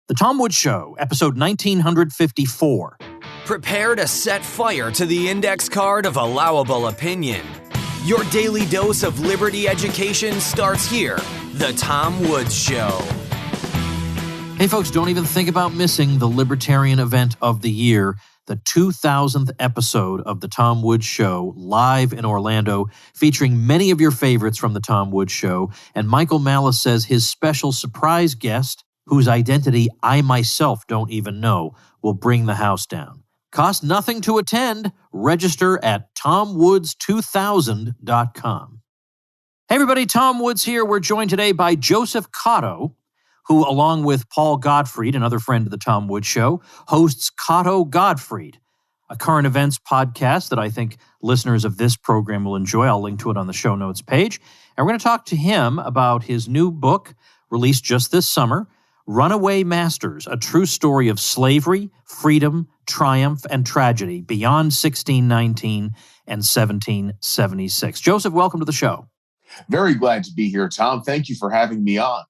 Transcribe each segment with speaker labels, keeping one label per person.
Speaker 1: The Tom Woods Show, episode 1954.
Speaker 2: Prepare to set fire to the index card of allowable opinion. Your daily dose of liberty education starts here. The Tom Woods Show.
Speaker 1: Hey folks, don't even think about missing the libertarian event of the year, the 2000th episode of The Tom Woods Show, live in Orlando, featuring many of your favorites from The Tom Woods Show. And Michael Malice says his special surprise guest, whose identity I myself don't even know, will bring the house down. Cost nothing to attend. Register at tomwoods2000.com. Hey everybody, Tom Woods here. We're joined today by Joseph Cotto, who, along with Paul Gottfried, another friend of the Tom Woods Show, hosts Cotto Gottfried, a current events podcast that I think listeners of this program will enjoy. I'll link to it on the show notes page. And we're going to talk to him about his new book, released just this summer, Runaway Masters, a true story of slavery, freedom, triumph, and tragedy beyond 1619 and 1776. Joseph, welcome to the show.
Speaker 3: Very glad to be here, Tom. Thank you for having me on.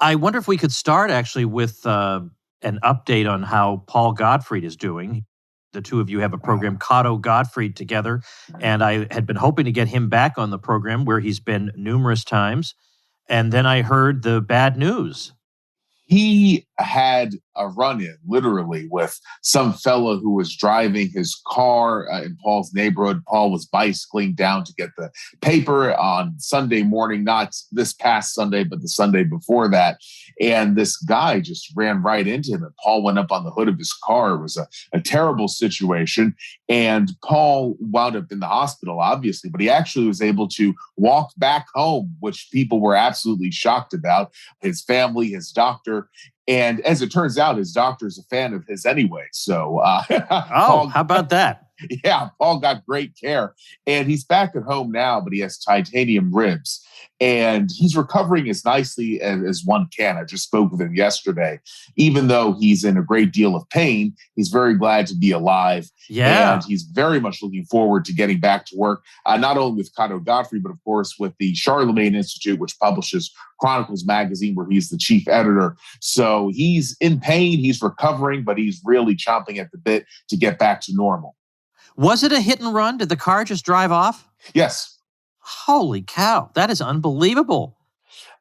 Speaker 1: I wonder if we could start actually with an update on how Paul Gottfried is doing. The two of you have a program, Cotto Gottfried, together, and I had been hoping to get him back on the program where he's been numerous times. And then I heard the bad news.
Speaker 3: He had a run-in, literally, with some fellow who was driving his car in Paul's neighborhood. Paul was bicycling down to get the paper on Sunday morning, not this past Sunday, but the Sunday before that. And this guy just ran right into him, and Paul went up on the hood of his car. It was a terrible situation. And Paul wound up in the hospital, obviously, but he actually was able to walk back home, which people were absolutely shocked about. His family, his doctor. And as it turns out, his doctor's a fan of his anyway. So,
Speaker 1: Paul, how about that?
Speaker 3: Yeah, Paul got great care. And he's back at home now, but he has titanium ribs. And he's recovering as nicely as one can. I just spoke with him yesterday. Even though he's in a great deal of pain, he's very glad to be alive.
Speaker 1: Yeah.
Speaker 3: And he's very much looking forward to getting back to work, not only with Cotto Gottfried, but of course with the Charlemagne Institute, which publishes Chronicles magazine, where he's the chief editor. So he's in pain, he's recovering, but he's really chomping at the bit to get back to normal.
Speaker 1: Was it a hit and run? Did the car just drive off?
Speaker 3: Yes.
Speaker 1: Holy cow. That is unbelievable.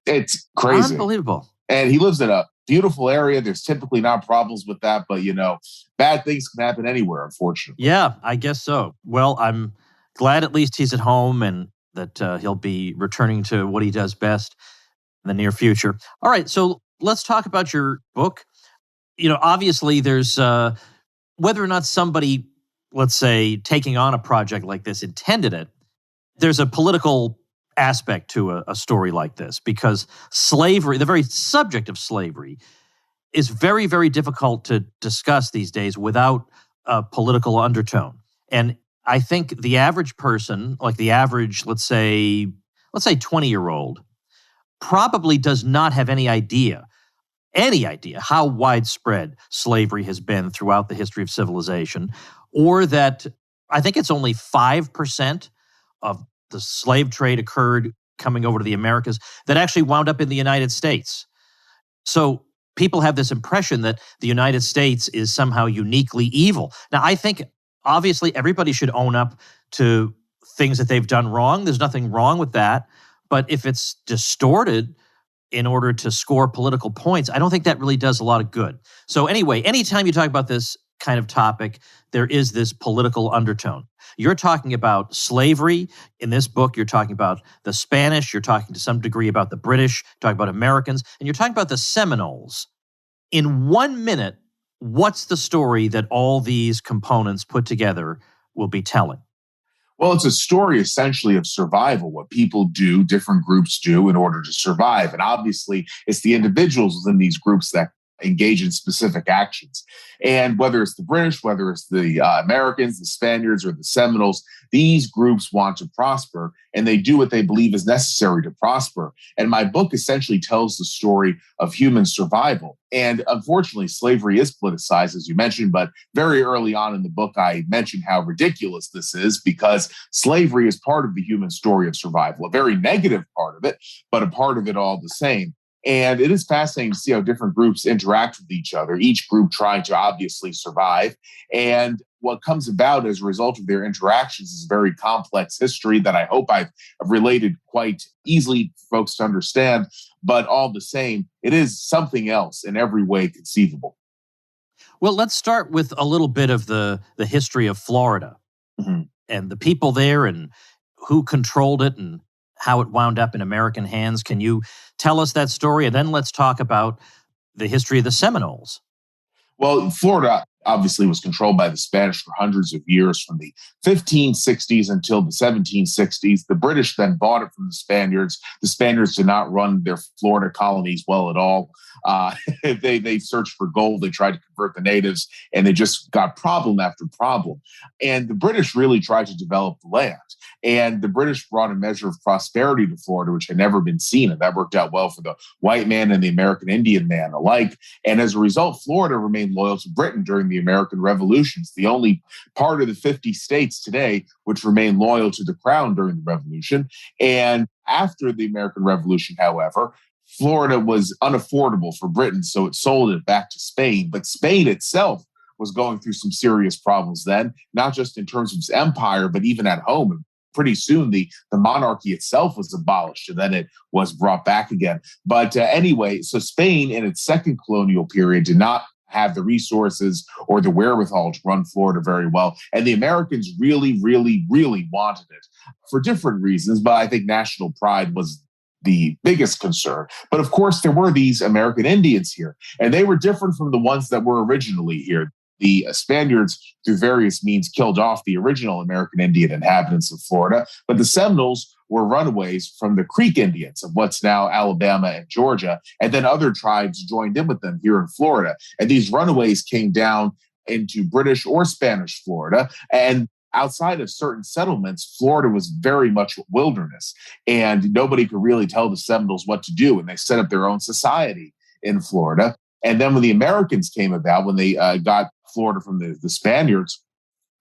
Speaker 3: It's crazy.
Speaker 1: Unbelievable.
Speaker 3: And he lives in a beautiful area. There's typically not problems with that, but bad things can happen anywhere, unfortunately.
Speaker 1: Yeah, I guess so. Well, I'm glad at least he's at home and that he'll be returning to what he does best in the near future. All right, so let's talk about your book. Obviously there's whether or not somebody, let's say, taking on a project like this intended it, there's a political aspect to a story like this, because slavery, the very subject of slavery, is very, very difficult to discuss these days without a political undertone. And I think the average person, like the average, let's say 20-year-old, probably does not have any idea how widespread slavery has been throughout the history of civilization, or that I think it's only 5% of the slave trade occurred coming over to the Americas that actually wound up in the United States. So people have this impression that the United States is somehow uniquely evil. Now, I think obviously everybody should own up to things that they've done wrong. There's nothing wrong with that. But if it's distorted in order to score political points, I don't think that really does a lot of good. So anyway, anytime you talk about this kind of topic, there is this political undertone. You're talking about slavery. In this book, you're talking about the Spanish. You're talking to some degree about the British, talking about Americans, and you're talking about the Seminoles. In 1 minute, what's the story that all these components put together will be telling?
Speaker 3: Well, it's a story essentially of survival, what people do, different groups do in order to survive. And obviously, it's the individuals within these groups that engage in specific actions. And whether it's the British, whether it's the Americans, the Spaniards, or the Seminoles, these groups want to prosper, and they do what they believe is necessary to prosper. And my book essentially tells the story of human survival. And unfortunately, slavery is politicized, as you mentioned, but very early on in the book, I mentioned how ridiculous this is, because slavery is part of the human story of survival, a very negative part of it, but a part of it all the same. And it is fascinating to see how different groups interact with each other, each group trying to obviously survive. And what comes about as a result of their interactions is a very complex history that I hope I've related quite easily for folks to understand. But all the same, it is something else in every way conceivable.
Speaker 1: Well, let's start with a little bit of the history of Florida and the people there and who controlled it and how it wound up in American hands. Can you tell us that story? And then let's talk about the history of the Seminoles.
Speaker 3: Well, Florida obviously was controlled by the Spanish for hundreds of years, from the 1560s until the 1760s. The British then bought it from the Spaniards. The Spaniards did not run their Florida colonies well at all. They searched for gold. They tried to convert the natives, and they just got problem after problem. And the British really tried to develop the land. And the British brought a measure of prosperity to Florida, which had never been seen. And that worked out well for the white man and the American Indian man alike. And as a result, Florida remained loyal to Britain during the American Revolution. It's the only part of the 50 states today which remained loyal to the crown during the Revolution. And after the American Revolution, however, Florida was unaffordable for Britain, so it sold it back to Spain. But Spain itself was going through some serious problems then, not just in terms of its empire, but even at home. Pretty soon, the monarchy itself was abolished, and then it was brought back again. But anyway, so Spain in its second colonial period did not have the resources or the wherewithal to run Florida very well. And the Americans really, really, really wanted it for different reasons. But I think national pride was the biggest concern. But of course, there were these American Indians here, and they were different from the ones that were originally here. The Spaniards, through various means, killed off the original American Indian inhabitants of Florida, but the Seminoles were runaways from the Creek Indians of what's now Alabama and Georgia, and then other tribes joined in with them here in Florida. And these runaways came down into British or Spanish Florida, and outside of certain settlements, Florida was very much wilderness, and nobody could really tell the Seminoles what to do, and they set up their own society in Florida. And then when the Americans came about, when they got Florida from the Spaniards,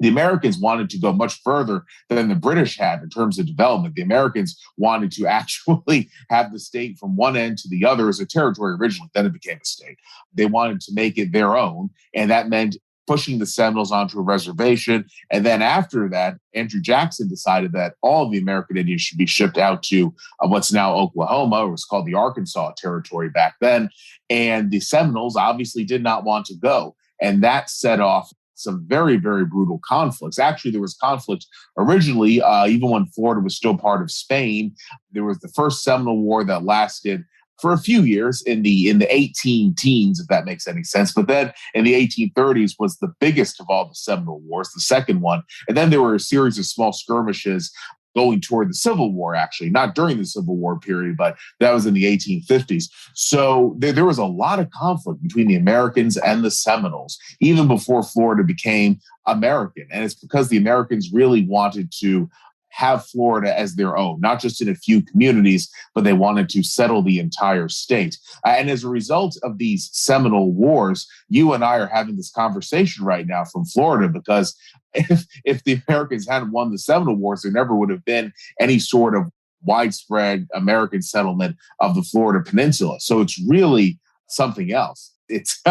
Speaker 3: the Americans wanted to go much further than the British had in terms of development. The Americans wanted to actually have the state from one end to the other as a territory originally, then it became a state. They wanted to make it their own, and that meant pushing the Seminoles onto a reservation. And then after that, Andrew Jackson decided that all of the American Indians should be shipped out to what's now Oklahoma, or was called the Arkansas Territory back then. And the Seminoles obviously did not want to go. And that set off some very, very brutal conflicts. Actually, there was conflict originally, even when Florida was still part of Spain. There was the first Seminole War that lasted for a few years in the 18 teens, if that makes any sense. But then in the 1830s was the biggest of all the Seminole Wars, the second one. And then there were a series of small skirmishes going toward the Civil War, actually, not during the Civil War period, but that was in the 1850s. So there was a lot of conflict between the Americans and the Seminoles, even before Florida became American. And it's because the Americans really wanted to have Florida as their own, not just in a few communities, but they wanted to settle the entire state. And as a result of these Seminole Wars, you and I are having this conversation right now from Florida, because if the Americans hadn't won the Seminole Wars, there never would have been any sort of widespread American settlement of the Florida Peninsula. So it's really something else. It's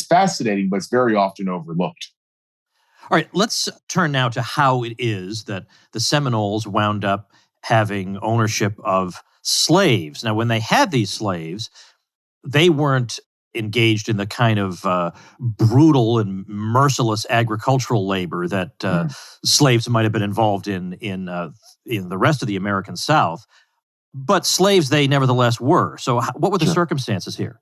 Speaker 3: fascinating, but it's very often overlooked.
Speaker 1: All right, let's turn now to how it is that the Seminoles wound up having ownership of slaves. Now, when they had these slaves, they weren't engaged in the kind of brutal and merciless agricultural labor that slaves might have been involved in the rest of the American South. But slaves they nevertheless were. So what were the circumstances here?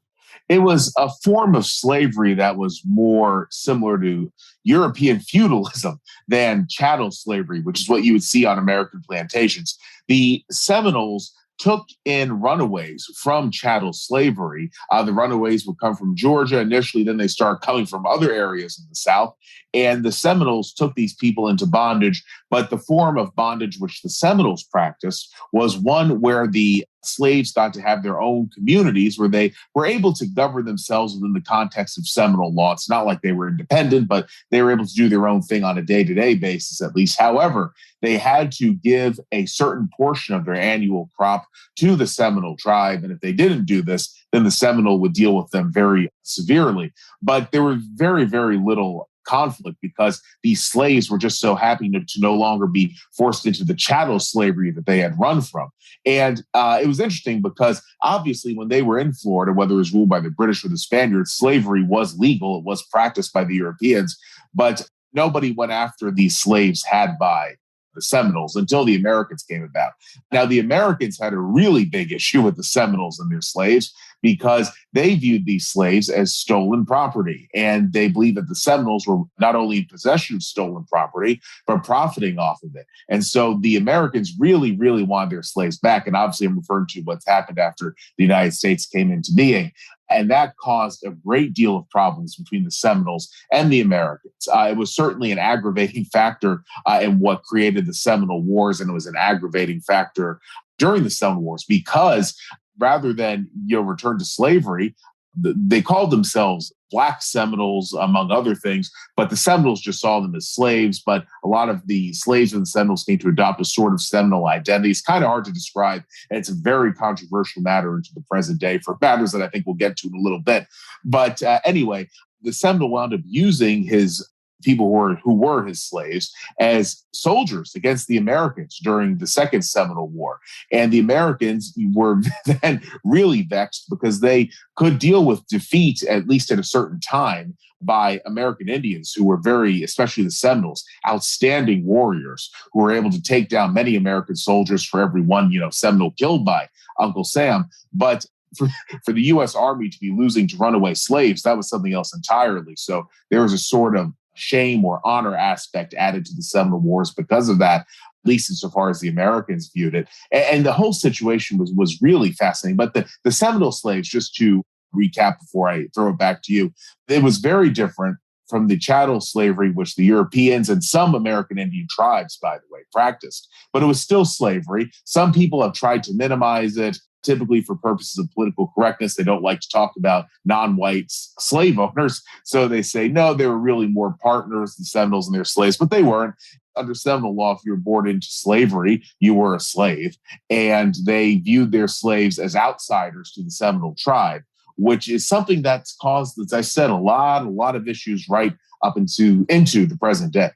Speaker 3: It was a form of slavery that was more similar to European feudalism than chattel slavery, which is what you would see on American plantations. The Seminoles took in runaways from chattel slavery. The runaways would come from Georgia initially, then they started coming from other areas in the South. And the Seminoles took these people into bondage, but the form of bondage which the Seminoles practiced was one where the slaves got to have their own communities where they were able to govern themselves within the context of Seminole law. It's not like they were independent, but they were able to do their own thing on a day-to-day basis, at least. However, they had to give a certain portion of their annual crop to the Seminole tribe. And if they didn't do this, then the Seminole would deal with them very severely. But there was very, very little conflict because these slaves were just so happy to no longer be forced into the chattel slavery that they had run from. And it was interesting because obviously when they were in Florida, whether it was ruled by the British or the Spaniards, slavery was legal. It was practiced by the Europeans, but nobody went after these slaves had by the Seminoles until the Americans came about. Now, the Americans had a really big issue with the Seminoles and their slaves because they viewed these slaves as stolen property. And they believed that the Seminoles were not only in possession of stolen property, but profiting off of it. And so the Americans really, really wanted their slaves back. And obviously, I'm referring to what's happened after the United States came into being. And that caused a great deal of problems between the Seminoles and the Americans. It was certainly an aggravating factor in what created the Seminole Wars, and it was an aggravating factor during the Seminole Wars because rather than return to slavery, they called themselves Black Seminoles, among other things, but the Seminoles just saw them as slaves. But a lot of the slaves and the Seminoles came to adopt a sort of Seminole identity. It's kind of hard to describe, and it's a very controversial matter into the present day for matters that I think we'll get to in a little bit. But anyway, the Seminole wound up using his people who were his slaves as soldiers against the Americans during the Second Seminole War. And the Americans were then really vexed because they could deal with defeat, at least at a certain time, by American Indians who were especially the Seminoles, outstanding warriors who were able to take down many American soldiers for every one, Seminole killed by Uncle Sam. But for the U.S. Army to be losing to runaway slaves, that was something else entirely. So there was a sort of shame or honor aspect added to the Seminole Wars because of that, at least insofar as the Americans viewed it. And the whole situation was really fascinating. But the Seminole slaves, just to recap before I throw it back to you, it was very different from the chattel slavery, which the Europeans and some American Indian tribes, by the way, practiced. But it was still slavery. Some people have tried to minimize it. Typically for purposes of political correctness, they don't like to talk about non-white slave owners. So they say, no, they were really more partners, the Seminoles and their slaves, but they weren't. Under Seminole law, if you were born into slavery, you were a slave. And they viewed their slaves as outsiders to the Seminole tribe, which is something that's caused, as I said, a lot of issues right up into the present day.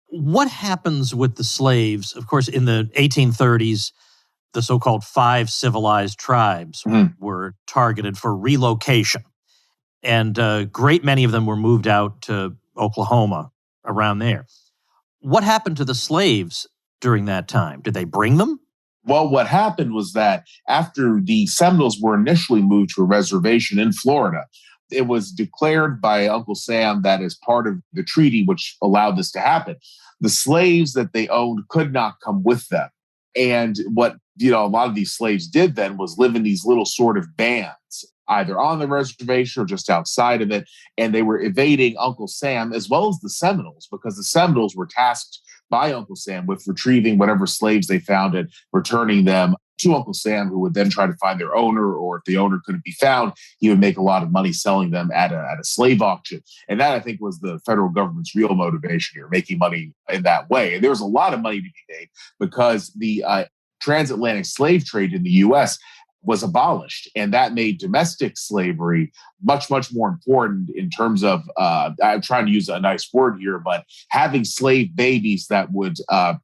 Speaker 1: What happens with the slaves? Of course, in the 1830s, the so-called 5 civilized tribes were targeted for relocation. And a great many of them were moved out to Oklahoma, around there. What happened to the slaves during that time? Did they bring them?
Speaker 3: Well, what happened was that after the Seminoles were initially moved to a reservation in Florida, it was declared by Uncle Sam that as part of the treaty which allowed this to happen, the slaves that they owned could not come with them. And what a lot of these slaves did then was live in these little sort of bands, either on the reservation or just outside of it. And they were evading Uncle Sam as well as the Seminoles, because the Seminoles were tasked by Uncle Sam with retrieving whatever slaves they found and returning them to Uncle Sam, who would then try to find their owner, or if the owner couldn't be found, he would make a lot of money selling them at a slave auction. And that, I think, was the federal government's real motivation here, making money in that way. And there was a lot of money to be made because the transatlantic slave trade in the U.S. was abolished. And that made domestic slavery much, much more important in terms of, I'm trying to use a nice word here, but having slave babies that would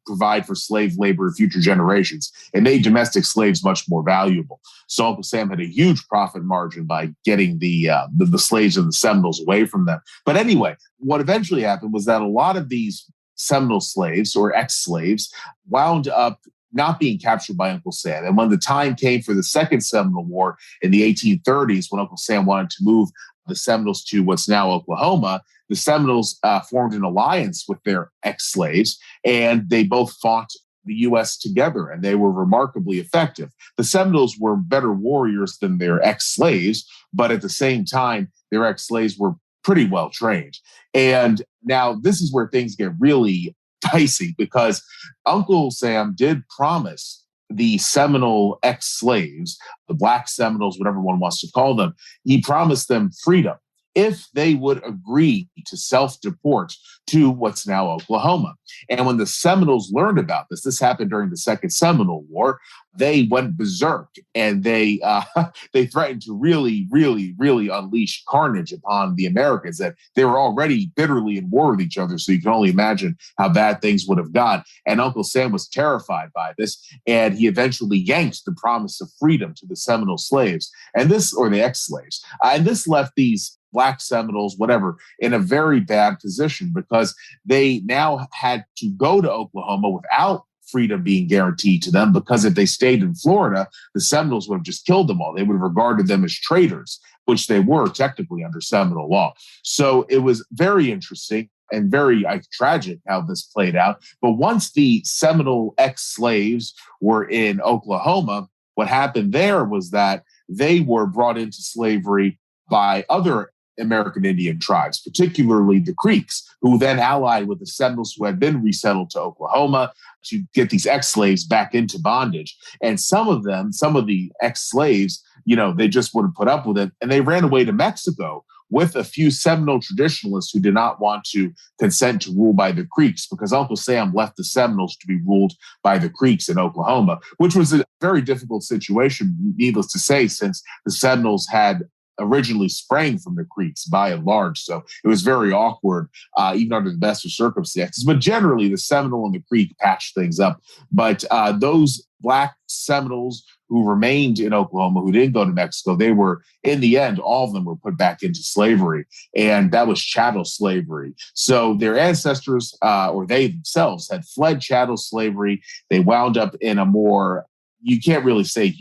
Speaker 3: provide for slave labor in future generations. It made domestic slaves much more valuable. So Uncle Sam had a huge profit margin by getting the slaves and the Seminoles away from them. But anyway, what eventually happened was that a lot of these Seminole slaves or ex-slaves wound up not being captured by Uncle Sam. And when the time came for the Second Seminole War in the 1830s, when Uncle Sam wanted to move the Seminoles to what's now Oklahoma, the Seminoles formed an alliance with their ex-slaves, and they both fought the U.S. together, and they were remarkably effective. The Seminoles were better warriors than their ex-slaves, but at the same time, their ex-slaves were pretty well trained. And now this is where things get really dicey, because Uncle Sam did promise the Seminole ex-slaves, the Black Seminoles, whatever one wants to call them, he promised them freedom if they would agree to self-deport to what's now Oklahoma. And when the Seminoles learned about this happened during the Second Seminole War, they went berserk and they they threatened to really, really, really unleash carnage upon the Americans. That they were already bitterly in war with each other, so you can only imagine how bad things would have gone. And Uncle Sam was terrified by this, and he eventually yanked the promise of freedom to the Seminole slaves, and this, or the ex-slaves, and this left these Black Seminoles, whatever, in a very bad position because they now had to go to Oklahoma without freedom being guaranteed to them, because if they stayed in Florida, the Seminoles would have just killed them all. They would have regarded them as traitors, which they were technically under Seminole law. So it was very interesting and very tragic how this played out. But once the Seminole ex-slaves were in Oklahoma, what happened there was that they were brought into slavery by other American Indian tribes, particularly the Creeks, who then allied with the Seminoles who had been resettled to Oklahoma to get these ex-slaves back into bondage. And some of the ex-slaves, they just wouldn't put up with it. And they ran away to Mexico with a few Seminole traditionalists who did not want to consent to rule by the Creeks, because Uncle Sam left the Seminoles to be ruled by the Creeks in Oklahoma, which was a very difficult situation, needless to say, since the Seminoles had originally sprang from the Creeks by and large. So it was very awkward, even under the best of circumstances. But generally, the Seminole and the Creek patched things up. But those Black Seminoles who remained in Oklahoma, who didn't go to Mexico, they were, in the end, all of them were put back into slavery. And that was chattel slavery. So their ancestors, or they themselves, had fled chattel slavery. They wound up in a more, you can't really say,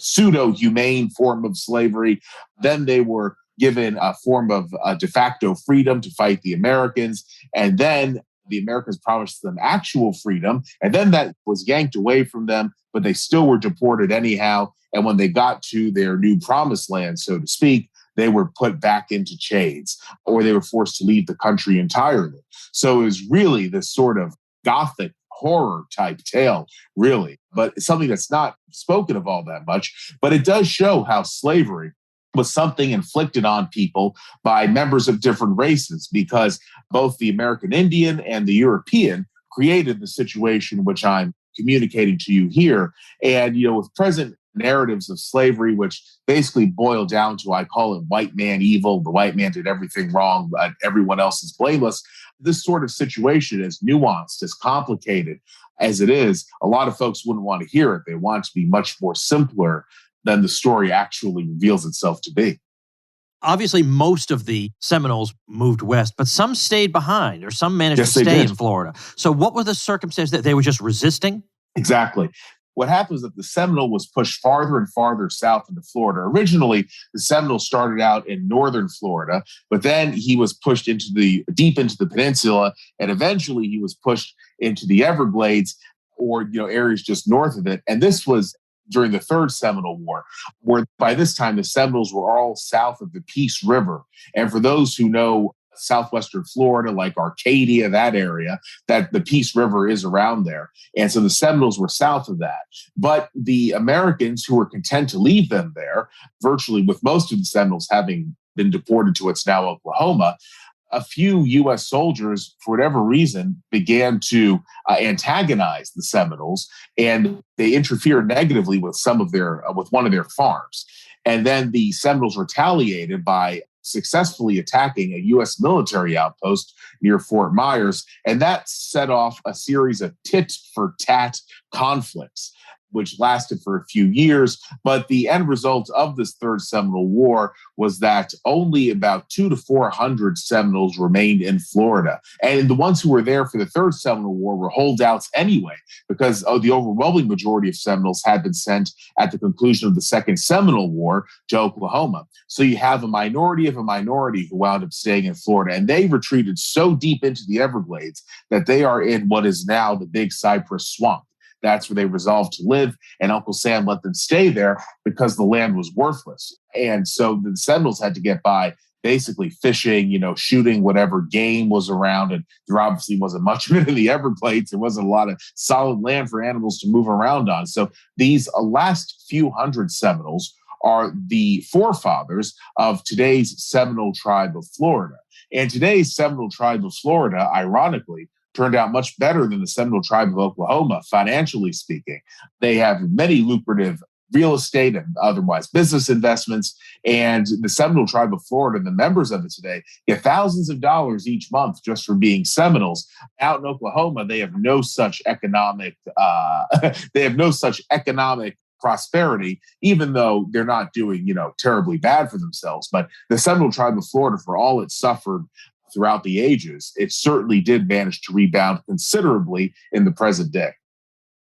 Speaker 3: pseudo-humane form of slavery. Then they were given a form of de facto freedom to fight the Americans. And then the Americans promised them actual freedom. And then that was yanked away from them, but they still were deported anyhow. And when they got to their new promised land, so to speak, they were put back into chains, or they were forced to leave the country entirely. So it was really this sort of Gothic horror type tale, really, but it's something that's not spoken of all that much. But it does show how slavery was something inflicted on people by members of different races, because both the American Indian and the European created the situation which I'm communicating to you here. And, with present narratives of slavery, which basically boil down to, I call it white man evil. The white man did everything wrong, but everyone else is blameless. This sort of situation, as nuanced, as complicated as it is, a lot of folks wouldn't want to hear it. They want it to be much more simpler than the story actually reveals itself to be.
Speaker 1: Obviously, most of the Seminoles moved west, but some stayed behind, or some managed to stay in Florida. So what were the circumstances that they were just resisting?
Speaker 3: Exactly. What happened was that the Seminole was pushed farther and farther south into Florida. Originally, the Seminole started out in northern Florida, but then he was pushed deep into the peninsula, and eventually he was pushed into the Everglades, or areas just north of it. And this was during the Third Seminole War, where by this time the Seminoles were all south of the Peace River. And for those who know southwestern Florida, like Arcadia, that area, that the Peace River is around there. And so the Seminoles were south of that. But the Americans, who were content to leave them there, virtually with most of the Seminoles having been deported to what's now Oklahoma, a few U.S. soldiers, for whatever reason, began to antagonize the Seminoles, and they interfered negatively with with one of their farms. And then the Seminoles retaliated by successfully attacking a U.S. military outpost near Fort Myers, and that set off a series of tit-for-tat conflicts, which lasted for a few years. But the end result of this Third Seminole War was that only about 200 to 400 Seminoles remained in Florida. And the ones who were there for the Third Seminole War were holdouts anyway, because the overwhelming majority of Seminoles had been sent at the conclusion of the Second Seminole War to Oklahoma. So you have a minority of a minority who wound up staying in Florida, and they retreated so deep into the Everglades that they are in what is now the Big Cypress Swamp. That's where they resolved to live, and Uncle Sam let them stay there because the land was worthless. And so the Seminoles had to get by basically fishing, shooting whatever game was around. And there obviously wasn't much of it in the Everglades. There wasn't a lot of solid land for animals to move around on. So these last few hundred Seminoles are the forefathers of today's Seminole tribe of Florida. And today's Seminole tribe of Florida, ironically, turned out much better than the Seminole tribe of Oklahoma, financially speaking. They have many lucrative real estate and otherwise business investments. And the Seminole tribe of Florida and the members of it today get thousands of dollars each month just for being Seminoles. Out in Oklahoma, they have no such economic prosperity, even though they're not doing, terribly bad for themselves. But the Seminole tribe of Florida, for all it suffered throughout the ages, it certainly did manage to rebound considerably in the present day.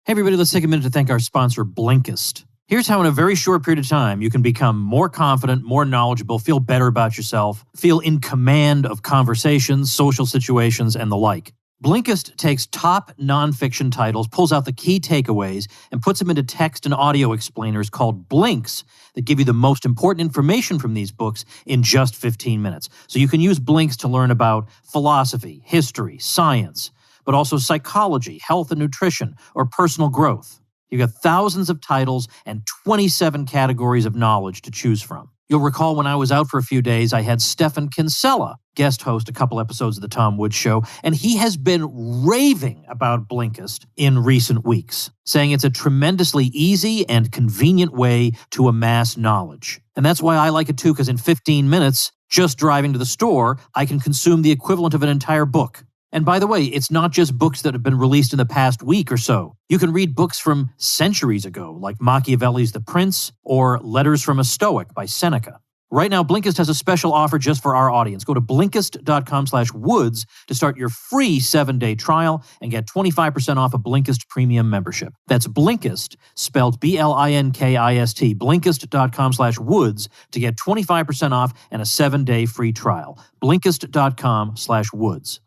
Speaker 1: Hey, everybody, let's take a minute to thank our sponsor, Blinkist. Here's how in a very short period of time you can become more confident, more knowledgeable, feel better about yourself, feel in command of conversations, social situations, and the like. Blinkist takes top nonfiction titles, pulls out the key takeaways, and puts them into text and audio explainers called Blinks that give you the most important information from these books in just 15 minutes. So you can use Blinks to learn about philosophy, history, science, but also psychology, health and nutrition, or personal growth. You've got thousands of titles and 27 categories of knowledge to choose from. You'll recall when I was out for a few days, I had Stefan Kinsella guest host a couple episodes of The Tom Woods Show, and he has been raving about Blinkist in recent weeks, saying it's a tremendously easy and convenient way to amass knowledge. And that's why I like it too, because in 15 minutes, just driving to the store, I can consume the equivalent of an entire book. And by the way, it's not just books that have been released in the past week or so. You can read books from centuries ago, like Machiavelli's The Prince or Letters from a Stoic by Seneca. Right now, Blinkist has a special offer just for our audience. Go to Blinkist.com/Woods to start your free 7-day trial and get 25% off a Blinkist premium membership. That's Blinkist, spelled Blinkist, Blinkist.com/Woods to get 25% off and a 7-day free trial. Blinkist.com/Woods.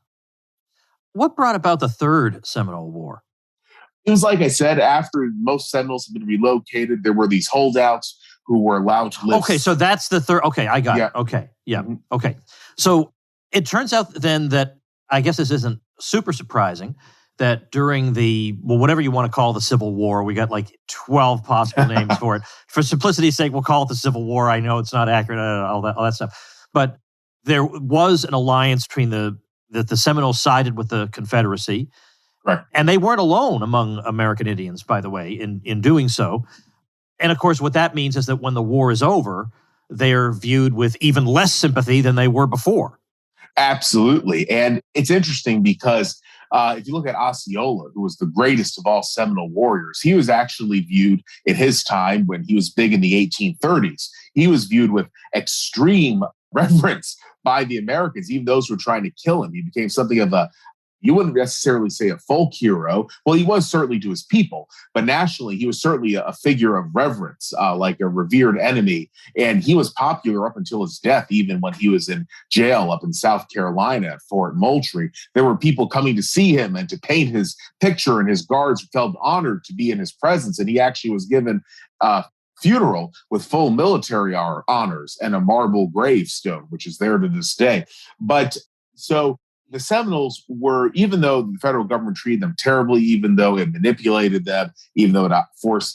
Speaker 1: What brought about the Third Seminole War?
Speaker 3: It was like I said, after most Seminoles had been relocated, there were these holdouts who were allowed to live.
Speaker 1: Okay, so that's the third. Okay, I got it. Okay, yeah, okay. So it turns out then that, I guess this isn't super surprising, that during whatever you want to call the Civil War, we got like 12 possible names for it. For simplicity's sake, we'll call it the Civil War. I know it's not accurate, all that stuff. But there was an alliance between the Seminoles sided with the Confederacy.
Speaker 3: Right.
Speaker 1: And they weren't alone among American Indians, by the way, in doing so. And of course, what that means is that when the war is over, they're viewed with even less sympathy than they were before.
Speaker 3: Absolutely. And it's interesting because if you look at Osceola, who was the greatest of all Seminole warriors, he was actually viewed in his time when he was big in the 1830s. He was viewed with extreme reverence by the Americans, even those who were trying to kill him. He became something of you wouldn't necessarily say a folk hero. Well, he was certainly to his people, but nationally, he was certainly a figure of reverence, like a revered enemy. And he was popular up until his death, even when he was in jail up in South Carolina at Fort Moultrie. There were people coming to see him and to paint his picture, and his guards felt honored to be in his presence. And he actually was given funeral with full military honors and a marble gravestone, which is there to this day. But so the Seminoles were, even though the federal government treated them terribly, even though it manipulated them, even though it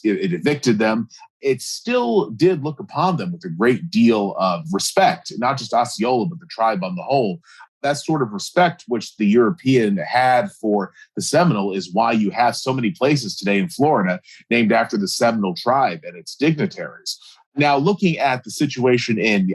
Speaker 3: evicted them, it still did look upon them with a great deal of respect, not just Osceola, but the tribe on the whole. That sort of respect which the European had for the Seminole is why you have so many places today in Florida named after the Seminole tribe and its dignitaries. Now, looking at the situation in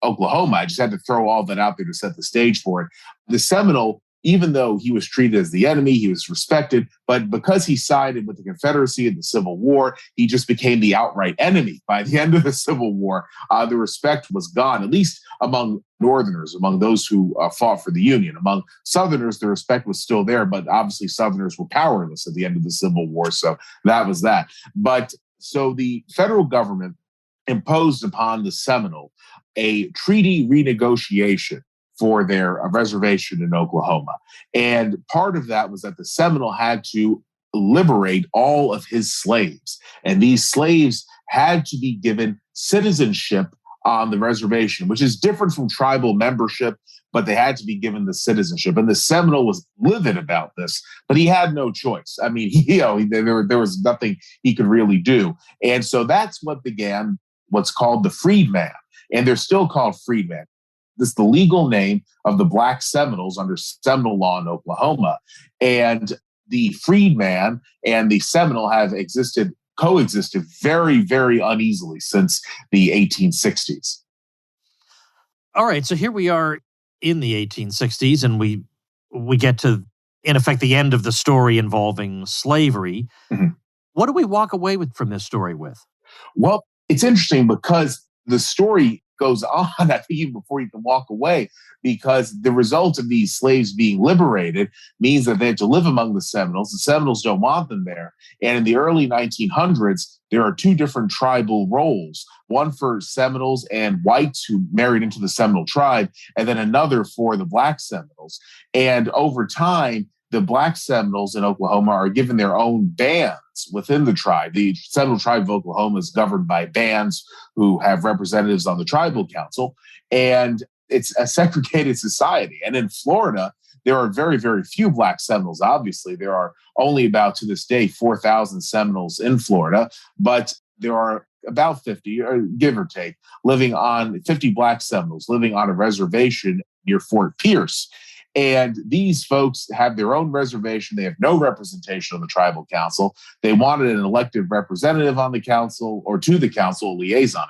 Speaker 3: Oklahoma, I just had to throw all that out there to set the stage for it. The Seminole, even though he was treated as the enemy, he was respected, but because he sided with the Confederacy in the Civil War, he just became the outright enemy. By the end of the Civil War, the respect was gone, at least among Northerners, among those who fought for the Union. Among Southerners, the respect was still there, but obviously Southerners were powerless at the end of the Civil War, so that was that. But so the federal government imposed upon the Seminole a treaty renegotiation for their reservation in Oklahoma. And part of that was that the Seminole had to liberate all of his slaves. And these slaves had to be given citizenship on the reservation, which is different from tribal membership, but they had to be given the citizenship. And the Seminole was livid about this, but he had no choice. I mean, there was nothing he could really do. And so that's what began what's called the freedman. And they're still called freedmen. This is the legal name of the Black Seminoles under Seminole law in Oklahoma. And the freedman and the Seminole have coexisted very, very uneasily since the 1860s.
Speaker 1: All right, so here we are in the 1860s, and we get to, in effect, the end of the story involving slavery.
Speaker 3: Mm-hmm.
Speaker 1: What do we walk away from this story with?
Speaker 3: Well, it's interesting because the story goes on, I think, even before you can walk away, because the result of these slaves being liberated means that they had to live among the Seminoles. The Seminoles don't want them there. And in the early 1900s, there are two different tribal roles, one for Seminoles and whites who married into the Seminole tribe, and then another for the Black Seminoles. And over time, the Black Seminoles in Oklahoma are given their own bands within the tribe. The Seminole tribe of Oklahoma is governed by bands who have representatives on the tribal council, and it's a segregated society. And in Florida, there are very, very few Black Seminoles. Obviously, there are only about, to this day, 4,000 Seminoles in Florida, but there are about 50, or give or take, 50 Black Seminoles living on a reservation near Fort Pierce. And these folks have their own reservation. They have no representation on the tribal council. They wanted an elected representative on the council, or to the council, liaison,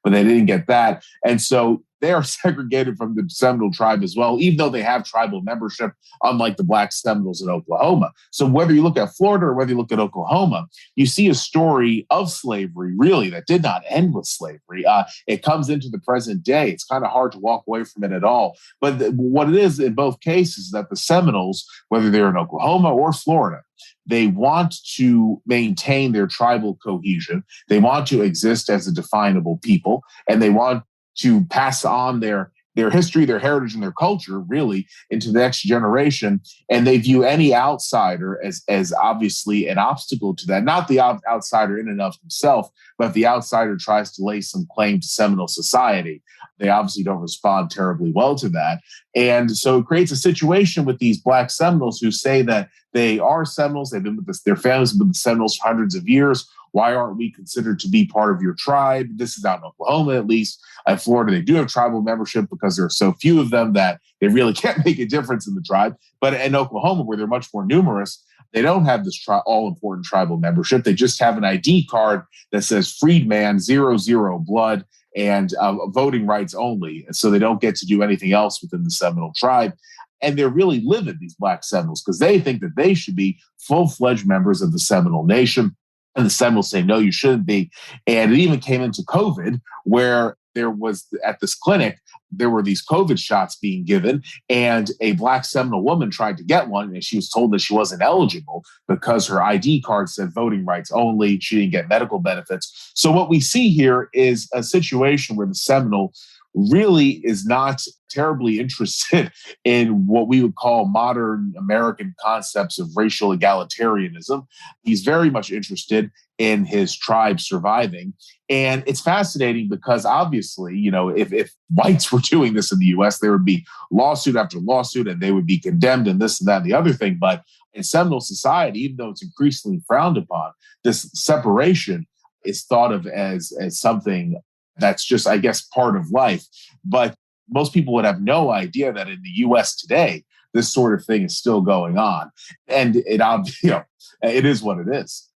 Speaker 3: but they didn't get that. And so they are segregated from the Seminole tribe as well, even though they have tribal membership, unlike the Black Seminoles in Oklahoma. So whether you look at Florida or whether you look at Oklahoma, you see a story of slavery, really, that did not end with slavery. It comes into the present day. It's kind of hard to walk away from it at all. But what it is in both cases is that the Seminoles, whether they're in Oklahoma or Florida, they want to maintain their tribal cohesion. They want to exist as a definable people, and they want to pass on their history, their heritage, and their culture, really, into the next generation. And they view any outsider as obviously an obstacle to that. Not the outsider in and of himself, but if the outsider tries to lay some claim to Seminole society, they obviously don't respond terribly well to that. And so it creates a situation with these Black Seminoles who say that they are Seminoles. They've been with their families have been with the Seminoles for hundreds of years. Why aren't we considered to be part of your tribe? This is out in Oklahoma, at least. In Florida, they do have tribal membership because there are so few of them that they really can't make a difference in the tribe. But in Oklahoma, where they're much more numerous, they don't have this all-important tribal membership. They just have an ID card that says freedman, 00 blood, and voting rights only. And so they don't get to do anything else within the Seminole tribe. And they're really livid, these Black Seminoles, because they think that they should be full-fledged members of the Seminole Nation. And the Seminoles say, no, you shouldn't be. And it even came into COVID, where there was, at this clinic, there were these COVID shots being given, and a Black Seminole woman tried to get one, and she was told that she wasn't eligible because her ID card said voting rights only. She didn't get medical benefits. So what we see here is a situation where the Seminole really is not terribly interested in what we would call modern American concepts of racial egalitarianism. He's very much interested in his tribe surviving. And it's fascinating because obviously, if whites were doing this in the US, there would be lawsuit after lawsuit and they would be condemned and this and that and the other thing. But in Seminole society, even though it's increasingly frowned upon, this separation is thought of as something that's just, I guess, part of life. But most people would have no idea that in the U.S. today, this sort of thing is still going on. And it is what it is.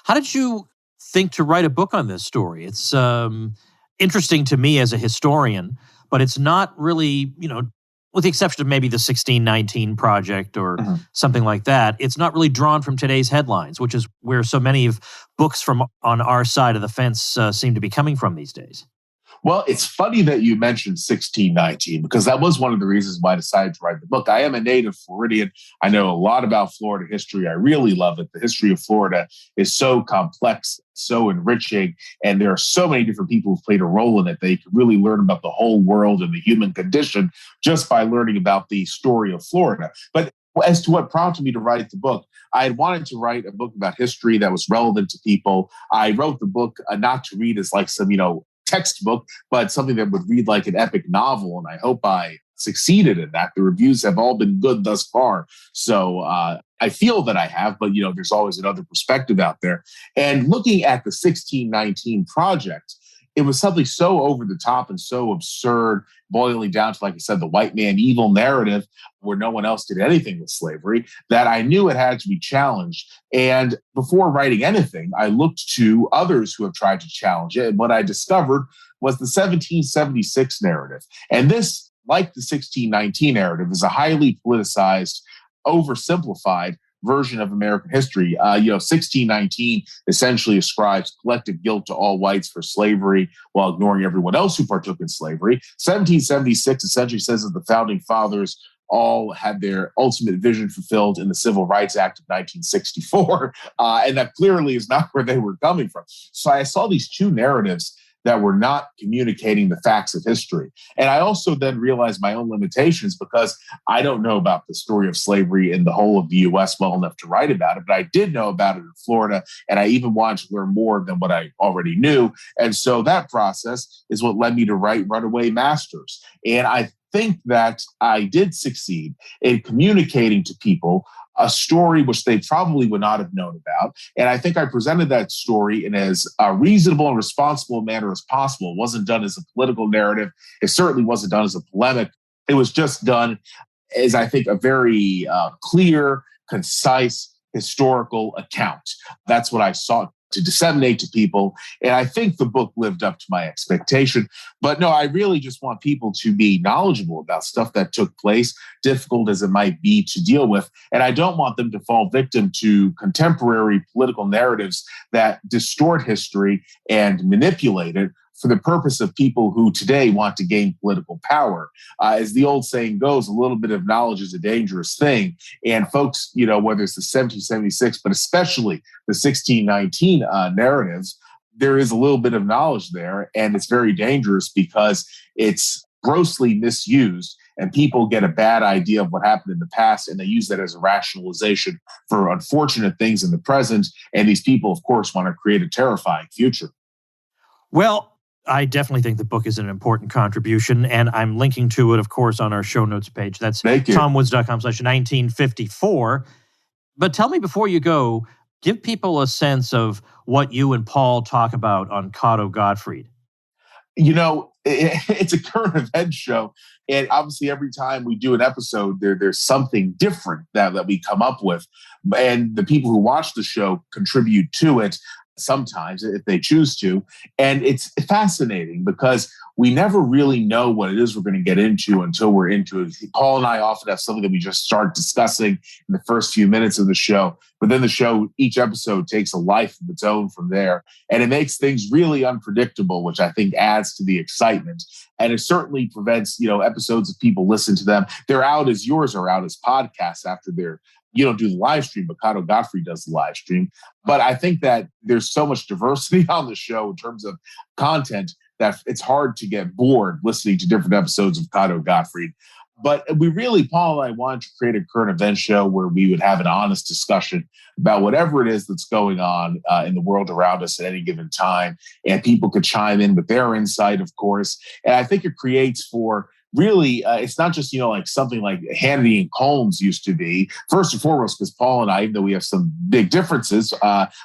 Speaker 1: How did you think to write a book on this story? It's interesting to me as a historian, but it's not really, with the exception of maybe the 1619 Project or something like that, it's not really drawn from today's headlines, which is where so many of books from on our side of the fence seem to be coming from these days.
Speaker 3: Well, it's funny that you mentioned 1619, because that was one of the reasons why I decided to write the book. I am a native Floridian. I know a lot about Florida history. I really love it. The history of Florida is so complex, so enriching, and there are so many different people who've played a role in it. They can really learn about the whole world and the human condition just by learning about the story of Florida. But as to what prompted me to write the book, I had wanted to write a book about history that was relevant to people. I wrote the book not to read as like some, textbook, but something that would read like an epic novel. And I hope I succeeded in that. The reviews have all been good thus far. So I feel that I have, but there's always another perspective out there. And looking at the 1619 project, it was something so over the top and so absurd, boiling down to, like I said, the white man evil narrative where no one else did anything with slavery, that I knew it had to be challenged. And before writing anything, I looked to others who have tried to challenge it. And what I discovered was the 1776 narrative. And this, like the 1619 narrative, is a highly politicized, oversimplified version of American history. 1619 essentially ascribes collective guilt to all whites for slavery while ignoring everyone else who partook in slavery. 1776 essentially says that the founding fathers all had their ultimate vision fulfilled in the Civil Rights Act of 1964. And that clearly is not where they were coming from. So I saw these two narratives that were not communicating the facts of history. And I also then realized my own limitations because I don't know about the story of slavery in the whole of the U.S. well enough to write about it, but I did know about it in Florida, and I even wanted to learn more than what I already knew. And so that process is what led me to write Runaway Masters. And I think that I did succeed in communicating to people a story which they probably would not have known about. And I think I presented that story in as a reasonable and responsible manner as possible. It wasn't done as a political narrative. It certainly wasn't done as a polemic. It was just done as, I think, a very clear, concise, historical account. That's what I sought to disseminate to people. And I think the book lived up to my expectation. But no, I really just want people to be knowledgeable about stuff that took place, difficult as it might be to deal with. And I don't want them to fall victim to contemporary political narratives that distort history and manipulate it for the purpose of people who today want to gain political power. As the old saying goes, a little bit of knowledge is a dangerous thing. And folks, whether it's the 1776, but especially the 1619 narratives, there is a little bit of knowledge there. And it's very dangerous because it's grossly misused. And people get a bad idea of what happened in the past, and they use that as a rationalization for unfortunate things in the present. And these people, of course, want to create a terrifying future.
Speaker 1: Well, I definitely think the book is an important contribution, and I'm linking to it, of course, on our show notes page. That's tomwoods.com/1954. But tell me before you go, give people a sense of what you and Paul talk about on Cotto Gottfried.
Speaker 3: It's a current event show. And obviously, every time we do an episode, there's something different that we come up with. And the people who watch the show contribute to it sometimes if they choose to. And it's fascinating because we never really know what it is we're going to get into until we're into it. Paul and I often have something that we just start discussing in the first few minutes of the show, but then the show, each episode takes a life of its own from there. And it makes things really unpredictable, which I think adds to the excitement. And it certainly prevents, episodes of people listen to them. They're out as yours are out as podcasts after you don't do the live stream, but Cotto Gottfried does the live stream. But I think that there's so much diversity on the show in terms of content that it's hard to get bored listening to different episodes of Cotto Gottfried. But Paul and I wanted to create a current event show where we would have an honest discussion about whatever it is that's going on in the world around us at any given time. And people could chime in with their insight, of course. And I think it creates for really, it's not just, like something like Hannity and Colmes used to be. First and foremost, because Paul and I, even though we have some big differences,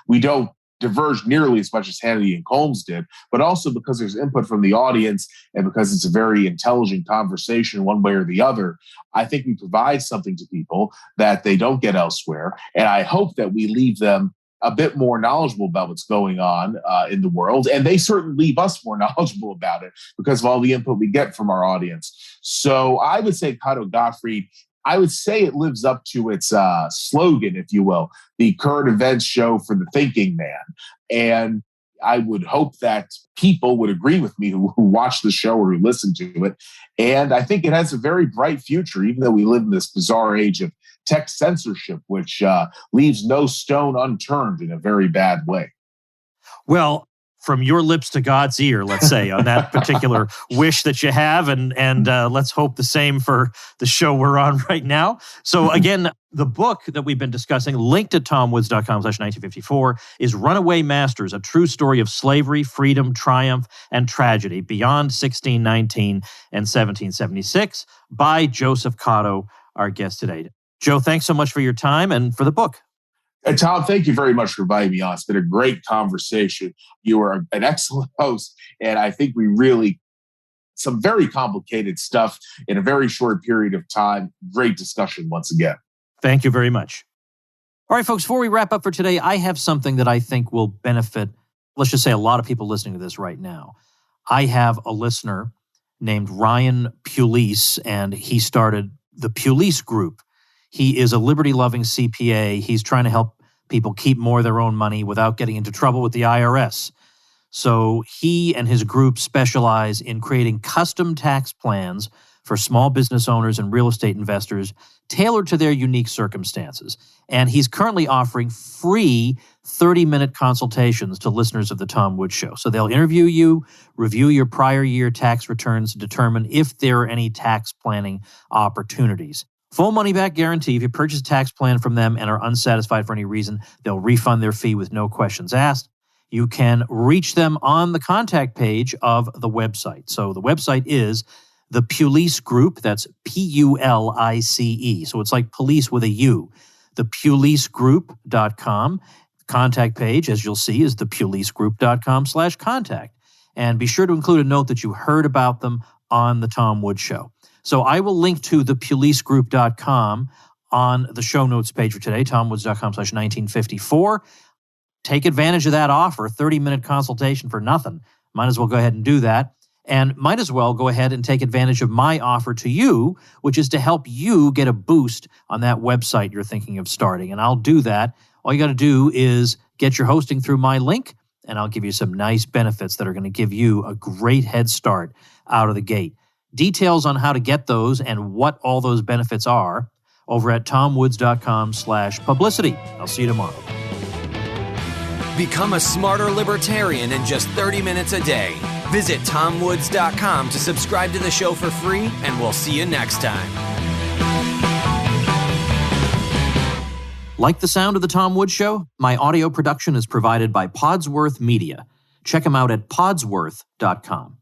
Speaker 3: we don't diverge nearly as much as Hannity and Colmes did, but also because there's input from the audience and because it's a very intelligent conversation one way or the other. I think we provide something to people that they don't get elsewhere. And I hope that we leave them a bit more knowledgeable about what's going on in the world. And they certainly leave us more knowledgeable about it because of all the input we get from our audience. So I would say Cotto Gottfried, I would say it lives up to its slogan, if you will, the current events show for the thinking man. And I would hope that people would agree with me who watch the show or who listen to it. And I think it has a very bright future, even though we live in this bizarre age of tech censorship, which leaves no stone unturned in a very bad way.
Speaker 1: Well, from your lips to God's ear, let's say, on that particular wish that you have. And let's hope the same for the show we're on right now. So again, the book that we've been discussing, linked at tomwoods.com/1954, is Runaway Masters, a true story of slavery, freedom, triumph, and tragedy beyond 1619 and 1776 by Joseph Cotto, our guest today. Joe, thanks so much for your time and for the book.
Speaker 3: Tom, thank you very much for inviting me on. It's been a great conversation. You are an excellent host, and I think we really, some very complicated stuff in a very short period of time. Great discussion once again.
Speaker 1: Thank you very much. All right, folks, before we wrap up for today, I have something that I think will benefit, let's just say, a lot of people listening to this right now. I have a listener named Ryan Pulice, and he started the Pulice Group. He is a liberty-loving CPA. He's trying to help people keep more of their own money without getting into trouble with the IRS. So he and his group specialize in creating custom tax plans for small business owners and real estate investors tailored to their unique circumstances. And he's currently offering free 30-minute consultations to listeners of The Tom Woods Show. So they'll interview you, review your prior year tax returns, determine if there are any tax planning opportunities. Full money-back guarantee. If you purchase a tax plan from them and are unsatisfied for any reason, they'll refund their fee with no questions asked. You can reach them on the contact page of the website. So the website is the Pulice Group. That's Pulice. So it's like police with a U. thepulicegroup.com. Contact page, as you'll see, is thepulicegroup.com/contact. And be sure to include a note that you heard about them on The Tom Woods Show. So I will link to thepulicegroup.com on the show notes page for today, tomwoods.com/1954. Take advantage of that offer, 30-minute consultation for nothing. Might as well go ahead and do that. And might as well go ahead and take advantage of my offer to you, which is to help you get a boost on that website you're thinking of starting. And I'll do that. All you got to do is get your hosting through my link, and I'll give you some nice benefits that are going to give you a great head start out of the gate. Details on how to get those and what all those benefits are over at tomwoods.com/publicity. I'll see you tomorrow.
Speaker 2: Become a smarter libertarian in just 30 minutes a day. Visit tomwoods.com to subscribe to the show for free, and we'll see you next time.
Speaker 1: Like the sound of The Tom Woods Show? My audio production is provided by Podsworth Media. Check them out at podsworth.com.